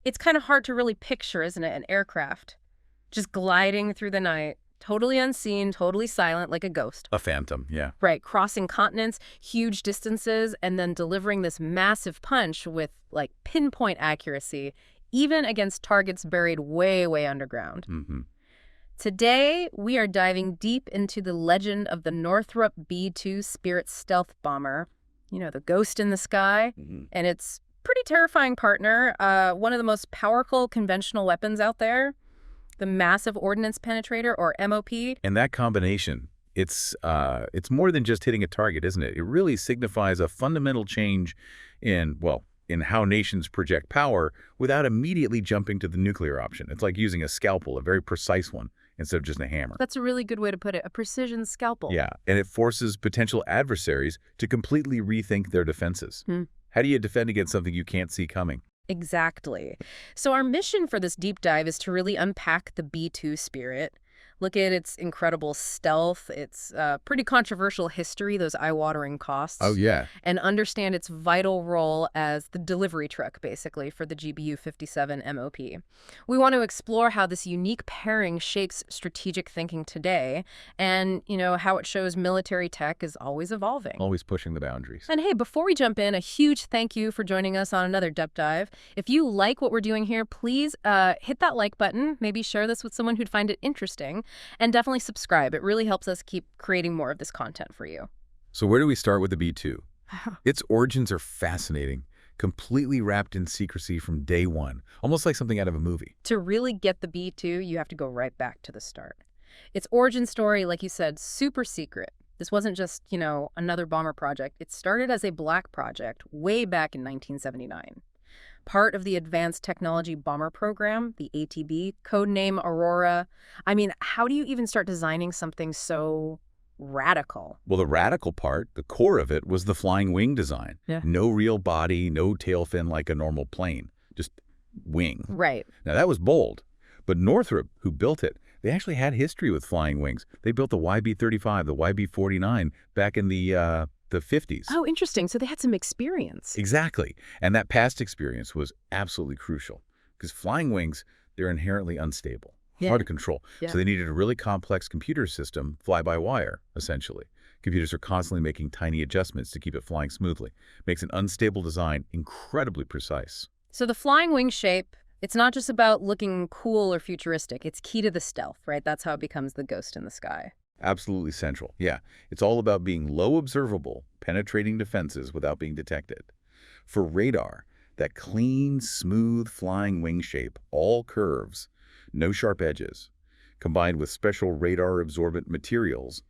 It's kind of hard to really picture, isn't it, an aircraft just gliding through the night, totally unseen, totally silent, like a ghost. A phantom, yeah. Right, crossing continents, huge distances, and then delivering this massive punch with, like, pinpoint accuracy, even against targets buried way, way underground. Mm-hmm. Today, we are diving deep into the legend of the Northrop B-2 Spirit stealth bomber, the ghost in the sky, and its pretty terrifying partner, one of the most powerful conventional weapons out there, the Massive Ordnance Penetrator, or MOP. And that combination, it's more than just hitting a target, isn't it? It really signifies a fundamental change in how nations project power without immediately jumping to the nuclear option. It's like using a scalpel, a very precise one, instead of just a hammer. That's a really good way to put it, a precision scalpel. Yeah, and it forces potential adversaries to completely rethink their defenses. How do you defend against something you can't see coming? Exactly. So our mission for this deep dive is to really unpack the B-2 Spirit, look at its incredible stealth, its pretty controversial history, those eye-watering costs. Oh, yeah. And understand its vital role as the delivery truck, basically, for the GBU-57 MOP. We want to explore how this unique pairing shapes strategic thinking today and, how it shows military tech is always evolving. Always pushing the boundaries. And hey, before we jump in, a huge thank you for joining us on another Depth Dive. If you like what we're doing here, please hit that like button, maybe share this with someone who'd find it interesting, and definitely subscribe. It really helps us keep creating more of this content for you. So where do we start with the B-2? Its origins are fascinating, completely wrapped in secrecy from day one, almost like something out of a movie. To really get the B-2, you have to go right back to the start. Its origin story, like you said, super secret. This wasn't just, another bomber project. It started as a black project way back in 1979. Part of the Advanced Technology Bomber Program, the ATB, codename Aurora. I mean, how do you even start designing something so radical? Well, the radical part, the core of it, was the flying wing design. Yeah. No real body, no tail fin like a normal plane, just wing. Right. Now, that was bold. But Northrop, who built it, they actually had history with flying wings. They built the YB-35, the YB-49 back in the 50s. Oh, interesting. So they had some experience. Exactly. And that past experience was absolutely crucial because flying wings, they're inherently unstable, hard to control. Yeah. So they needed a really complex computer system, fly-by-wire, essentially. Computers are constantly making tiny adjustments to keep it flying smoothly. Makes an unstable design incredibly precise. So the flying wing shape, it's not just about looking cool or futuristic. It's key to the stealth, right? That's how it becomes the ghost in the sky. Absolutely central. Yeah, it's all about being low observable, penetrating defenses without being detected. For radar, that clean, smooth flying wing shape, all curves, no sharp edges, combined with special radar-absorbent materials,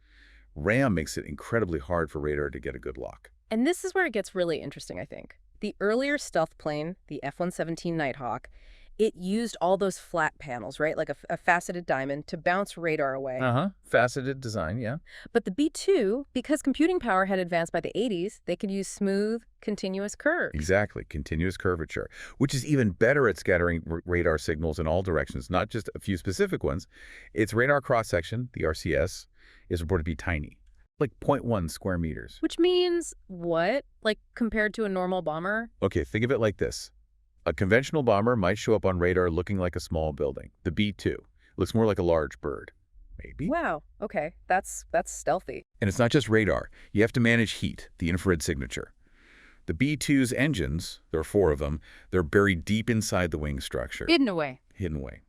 RAM makes it incredibly hard for radar to get a good lock. And this is where it gets really interesting, I think. The earlier stealth plane, the F-117 Nighthawk, it used all those flat panels, right? Like a faceted diamond to bounce radar away. Faceted design, yeah. But the B-2, because computing power had advanced by the 80s, they could use smooth, continuous curves. Exactly, continuous curvature, which is even better at scattering radar signals in all directions, not just a few specific ones. Its radar cross-section, the RCS, is reported to be tiny, like 0.1 square meters. Which means what? Like compared to a normal bomber? Okay, think of it like this. A conventional bomber might show up on radar looking like a small building. The B-2 looks more like a large bird. Maybe. Wow, okay, that's stealthy. And it's not just radar. You have to manage heat, the infrared signature. The B-2's engines, there are 4 of them, they're buried deep inside the wing structure. Hidden away. Hidden away.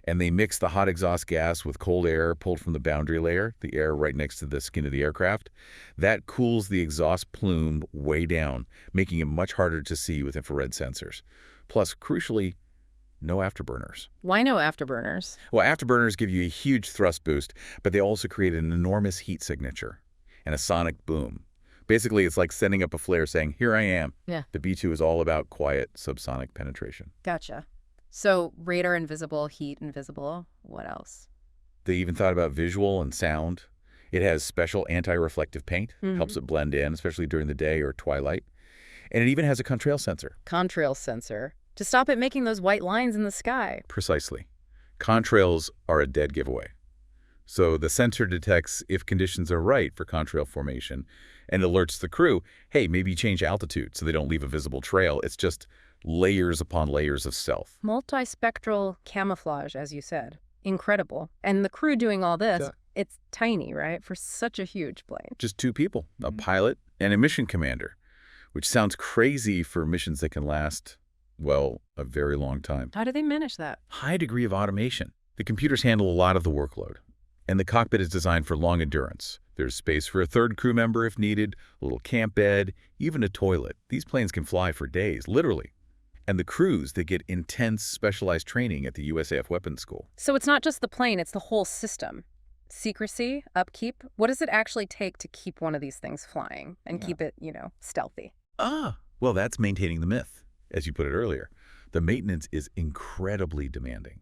And they mix the hot exhaust gas with cold air pulled from the boundary layer, the air right next to the skin of the aircraft. That cools the exhaust plume way down, making it much harder to see with infrared sensors. Plus, crucially, no afterburners. Why no afterburners? Well, afterburners give you a huge thrust boost, but they also create an enormous heat signature and a sonic boom. Basically, it's like sending up a flare saying, here I am. Yeah. The B-2 is all about quiet subsonic penetration. Gotcha. So radar invisible, heat invisible. What else? They even thought about visual and sound. It has special anti-reflective paint, helps it blend in, especially during the day or twilight. And it even has a contrail sensor. Contrail sensor. To stop it making those white lines in the sky. Precisely. Contrails are a dead giveaway. So the sensor detects if conditions are right for contrail formation and alerts the crew, hey, maybe change altitude so they don't leave a visible trail. It's just layers upon layers of stealth. Multispectral camouflage, as you said. Incredible. And the crew doing all this, Yeah. it's tiny, right? For such a huge plane. Just two people, a pilot and a mission commander, which sounds crazy for missions that can last, well, a very long time. How do they manage that? High degree of automation. The computers handle a lot of the workload, and the cockpit is designed for long endurance. There's space for a third crew member if needed, a little camp bed, even a toilet. These planes can fly for days, literally. And the crews, they get intense specialized training at the USAF Weapons School. So it's not just the plane, it's the whole system. Secrecy, upkeep. What does it actually take to keep one of these things flying and keep it, stealthy? Well, that's maintaining the myth, as you put it earlier. The maintenance is incredibly demanding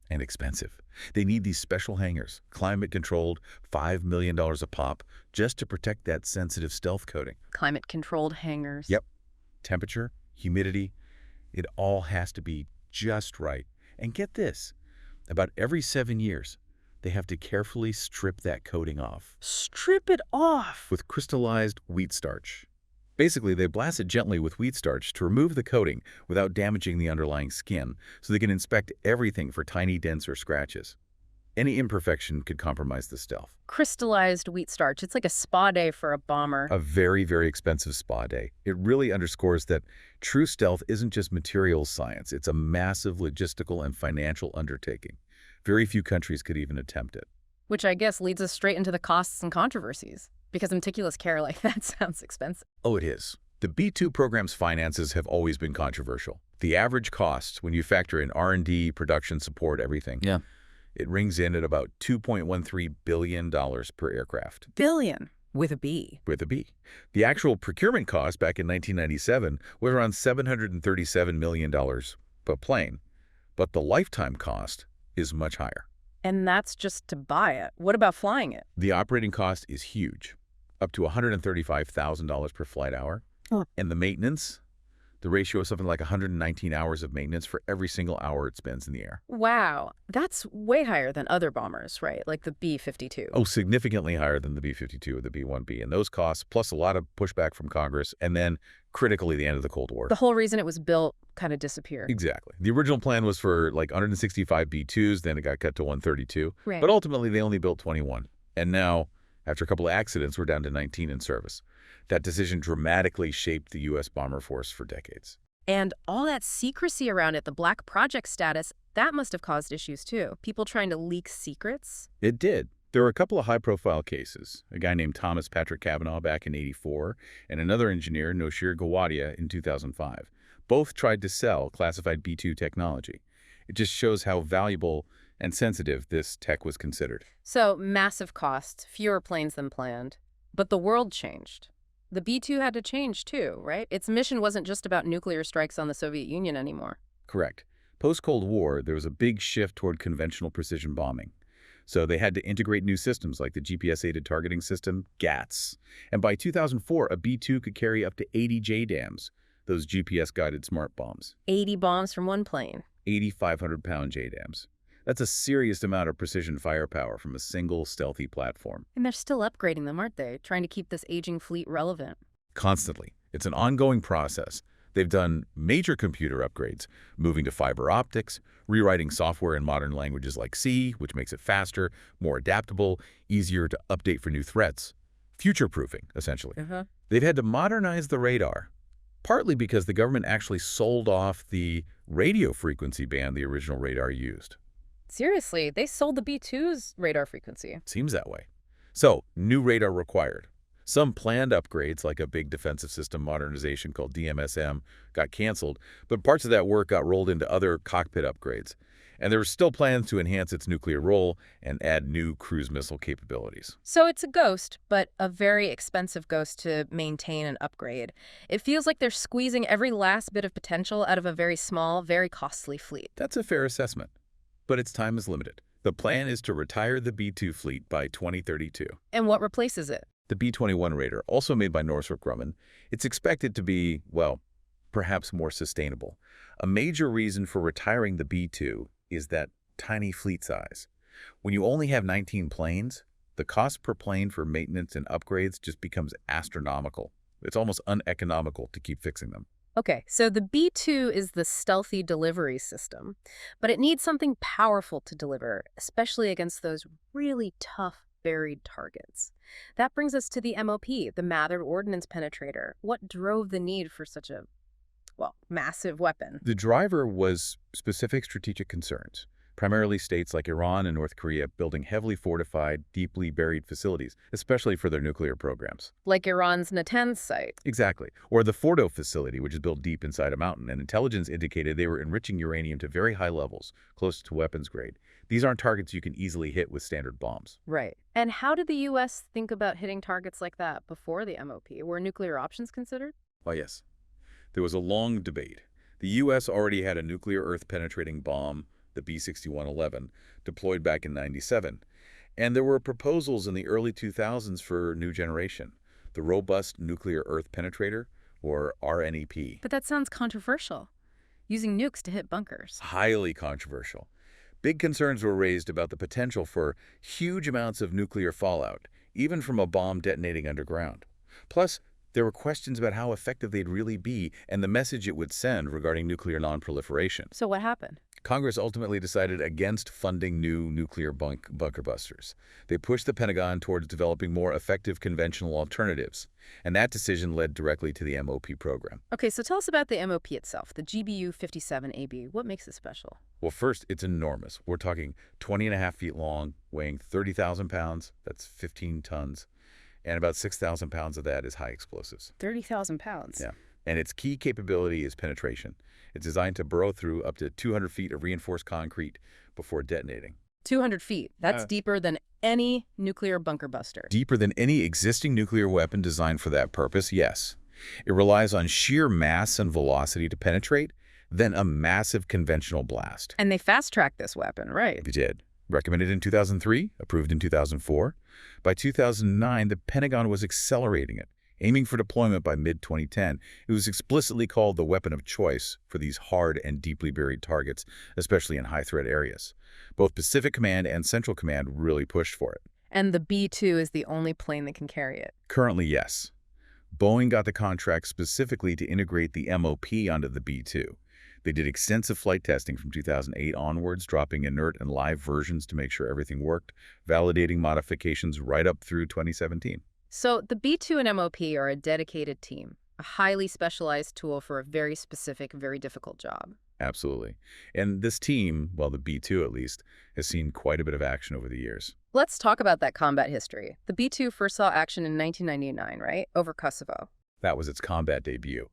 and expensive. They need these special hangars, climate-controlled, $5 million a pop, just to protect that sensitive stealth coating. Climate-controlled hangars. Yep. Temperature, humidity, it all has to be just right. And get this, about every 7 years, they have to carefully strip that coating off. Strip it off! With crystallized wheat starch. Basically, they blast it gently with wheat starch to remove the coating without damaging the underlying skin, so they can inspect everything for tiny dents or scratches. Any imperfection could compromise the stealth. Crystallized wheat starch. It's like a spa day for a bomber. A very, very expensive spa day. It really underscores that true stealth isn't just materials science. It's a massive logistical and financial undertaking. Very few countries could even attempt it. Which I guess leads us straight into the costs and controversies, because meticulous care like that sounds expensive. Oh, it is. The B-2 program's finances have always been controversial. The average cost, when you factor in R&D, production, support, everything, it rings in at about $2.13 billion per aircraft. Billion. With a B. With a B. The actual procurement cost back in 1997 was around $737 million per plane, but the lifetime cost is much higher. And that's just to buy it. What about flying it? The operating cost is huge, up to $135,000 per flight hour. And the maintenance, the ratio is something like 119 hours of maintenance for every single hour it spends in the air. Wow. That's way higher than other bombers, right? Like the B-52. Oh, significantly higher than the B-52 or the B-1B. And those costs, plus a lot of pushback from Congress, and then critically the end of the Cold War. The whole reason it was built kind of disappeared. Exactly. The original plan was for like 165 B-2s, then it got cut to 132. Right. But ultimately, they only built 21. And now, after a couple of accidents, we're down to 19 in service. That decision dramatically shaped the U.S. bomber force for decades. And all that secrecy around it, the black project status, that must have caused issues too. People trying to leak secrets. It did. There were a couple of high-profile cases. A guy named Thomas Patrick Cavanaugh back in '84, and another engineer, Noshir Gawadia, in 2005. Both tried to sell classified B-2 technology. It just shows how valuable and sensitive this tech was considered. So, massive costs, fewer planes than planned. But the world changed. The B-2 had to change too, right? Its mission wasn't just about nuclear strikes on the Soviet Union anymore. Correct. Post-Cold War, there was a big shift toward conventional precision bombing. So they had to integrate new systems like the GPS-aided targeting system, GATS. And by 2004, a B-2 could carry up to 80 JDAMs, those GPS-guided smart bombs. 80 bombs from one plane. 8,500-pound JDAMs. That's a serious amount of precision firepower from a single stealthy platform. And they're still upgrading them, aren't they? Trying to keep this aging fleet relevant. Constantly. It's an ongoing process. They've done major computer upgrades, moving to fiber optics, rewriting software in modern languages like C, which makes it faster, more adaptable, easier to update for new threats. Future-proofing, essentially. They've had to modernize the radar, partly because the government actually sold off the radio frequency band the original radar used. Seriously, they sold the B-2's radar frequency. Seems that way. So, new radar required. Some planned upgrades, like a big defensive system modernization called DMSM, got canceled, but parts of that work got rolled into other cockpit upgrades. And there were still plans to enhance its nuclear role and add new cruise missile capabilities. So it's a ghost, but a very expensive ghost to maintain and upgrade. It feels like they're squeezing every last bit of potential out of a very small, very costly fleet. That's a fair assessment. But its time is limited. The plan is to retire the B-2 fleet by 2032. And what replaces it? The B-21 Raider, also made by Northrop Grumman, it's expected to be, well, perhaps more sustainable. A major reason for retiring the B-2 is that tiny fleet size. When you only have 19 planes, the cost per plane for maintenance and upgrades just becomes astronomical. It's almost uneconomical to keep fixing them. Okay, so the B-2 is the stealthy delivery system, but it needs something powerful to deliver, especially against those really tough buried targets. That brings us to the MOP, the Massive Ordnance Penetrator. What drove the need for such a, well, massive weapon? The driver was specific strategic concerns, primarily states like Iran and North Korea building heavily fortified, deeply buried facilities, especially for their nuclear programs. Like Iran's Natanz site. Exactly. Or the Fordo facility, which is built deep inside a mountain, and intelligence indicated they were enriching uranium to very high levels, close to weapons grade. These aren't targets you can easily hit with standard bombs. Right. And how did the U.S. think about hitting targets like that before the MOP? Were nuclear options considered? Why, yes. There was a long debate. The U.S. already had a nuclear Earth-penetrating bomb, the B-6111, deployed back in '97. And there were proposals in the early 2000s for new generation, the Robust Nuclear Earth Penetrator, or RNEP. But that sounds controversial, using nukes to hit bunkers. Highly controversial. Big concerns were raised about the potential for huge amounts of nuclear fallout, even from a bomb detonating underground. Plus, there were questions about how effective they'd really be and the message it would send regarding nuclear nonproliferation. So what happened? Congress ultimately decided against funding new nuclear bunker busters. They pushed the Pentagon towards developing more effective conventional alternatives, and that decision led directly to the MOP program. Okay, so tell us about the MOP itself, the GBU-57AB. What makes it special? Well, first, it's enormous. We're talking 20.5 feet long, weighing 30,000 pounds, that's 15 tons, and about 6,000 pounds of that is high explosives. 30,000 pounds. Yeah. And its key capability is penetration. It's designed to burrow through up to 200 feet of reinforced concrete before detonating. 200 feet. That's deeper than any nuclear bunker buster. Deeper than any existing nuclear weapon designed for that purpose, yes. It relies on sheer mass and velocity to penetrate, then a massive conventional blast. And they fast-tracked this weapon, right? They did. Recommended in 2003, approved in 2004. By 2009, the Pentagon was accelerating it, aiming for deployment by mid-2010. It was explicitly called the weapon of choice for these hard and deeply buried targets, especially in high-threat areas. Both Pacific Command and Central Command really pushed for it. And the B-2 is the only plane that can carry it. Currently, yes. Boeing got the contract specifically to integrate the MOP onto the B-2. They did extensive flight testing from 2008 onwards, dropping inert and live versions to make sure everything worked, validating modifications right up through 2017. So the B-2 and MOP are a dedicated team, a highly specialized tool for a very specific, very difficult job. Absolutely. And this team, well, the B-2 at least, has seen quite a bit of action over the years. Let's talk about that combat history. The B-2 first saw action in 1999, right? Over Kosovo. That was its combat debut.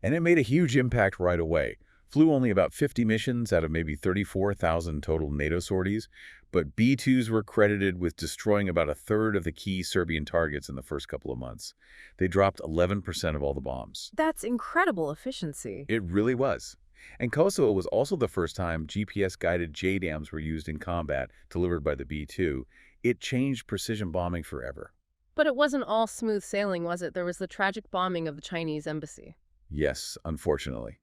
And it made a huge impact right away. Flew only about 50 missions out of maybe 34,000 total NATO sorties, but B-2s were credited with destroying about a third of the key Serbian targets in the first couple of months. They dropped 11% of all the bombs. That's incredible efficiency. It really was. And Kosovo was also the first time GPS-guided JDAMs were used in combat, delivered by the B-2. It changed precision bombing forever. But it wasn't all smooth sailing, was it? There was the tragic bombing of the Chinese embassy. Yes, unfortunately.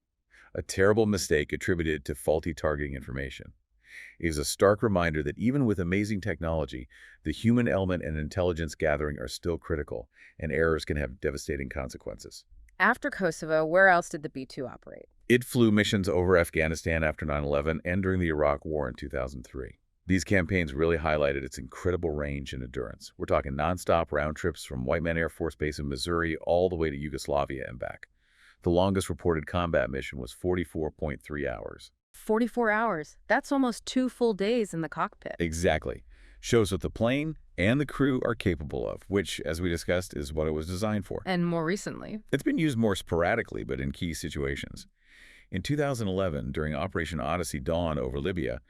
A terrible mistake attributed to faulty targeting information. It is a stark reminder that even with amazing technology, the human element and intelligence gathering are still critical, and errors can have devastating consequences. After Kosovo, where else did the B-2 operate? It flew missions over Afghanistan after 9/11 and during the Iraq War in 2003. These campaigns really highlighted its incredible range and endurance. We're talking nonstop round trips from White Man Air Force Base in Missouri all the way to Yugoslavia and back. The longest reported combat mission was 44.3 hours. 44 hours. That's almost 2 full days in the cockpit. Exactly. Shows what the plane and the crew are capable of, which, as we discussed, is what it was designed for. And more recently? It's been used more sporadically, but in key situations. In 2011, during Operation Odyssey Dawn over Libya,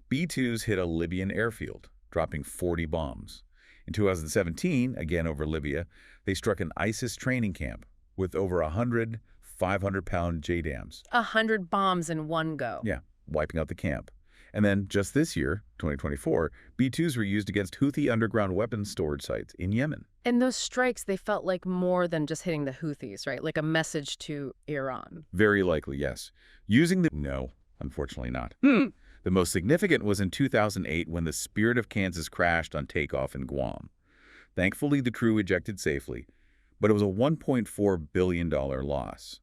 B-2s hit a Libyan airfield, dropping 40 bombs. In 2017, again over Libya, they struck an ISIS training camp with over 100 500-pound JDAMs. 100 bombs in one go. Yeah, wiping out the camp. And then just this year, 2024, B-2s were used against Houthi underground weapons storage sites in Yemen. And those strikes, they felt like more than just hitting the Houthis, right? Like a message to Iran. Very likely, yes. Using the... No, unfortunately not. The most significant was in 2008 when the Spirit of Kansas crashed on takeoff in Guam. Thankfully, the crew ejected safely, but it was a $1.4 billion loss.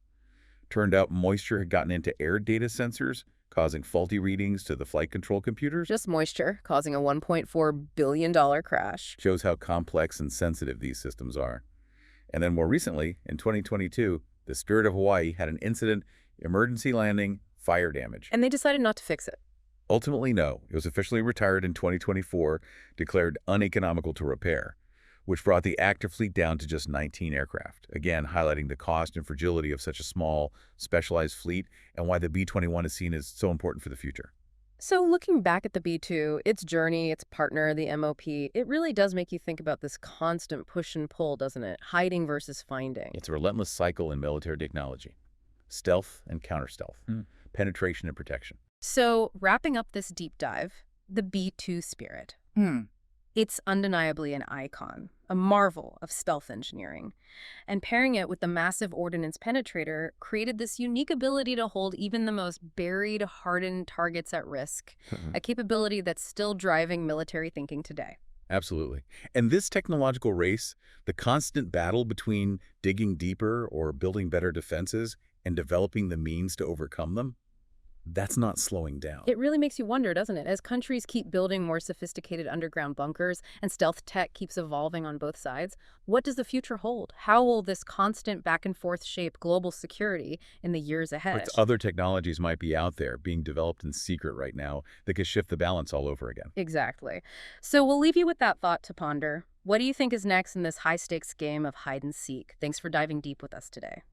Turned out moisture had gotten into air data sensors, causing faulty readings to the flight control computers. Just moisture causing a $1.4 billion crash. Shows how complex and sensitive these systems are. And then more recently, in 2022, the Spirit of Hawaii had an incident, emergency landing, fire damage. And they decided not to fix it. Ultimately, no. It was officially retired in 2024, declared uneconomical to repair, which brought the active fleet down to just 19 aircraft, again highlighting the cost and fragility of such a small, specialized fleet and why the B-21 is seen as so important for the future. So looking back at the B-2, its journey, its partner, the MOP, it really does make you think about this constant push and pull, doesn't it? Hiding versus finding. It's a relentless cycle in military technology. Stealth and counter-stealth, penetration and protection. So wrapping up this deep dive, the B-2 Spirit. It's undeniably an icon, a marvel of stealth engineering. And pairing it with the Massive Ordnance Penetrator created this unique ability to hold even the most buried, hardened targets at risk, a capability that's still driving military thinking today. Absolutely. And this technological race, the constant battle between digging deeper or building better defenses and developing the means to overcome them, that's not slowing down. It really makes you wonder, doesn't it? As countries keep building more sophisticated underground bunkers and stealth tech keeps evolving on both sides, what does the future hold? How will this constant back and forth shape global security in the years ahead? Other technologies might be out there being developed in secret right now that could shift the balance all over again. Exactly. So we'll leave you with that thought to ponder. What do you think is next in this high-stakes game of hide and seek? Thanks for diving deep with us today.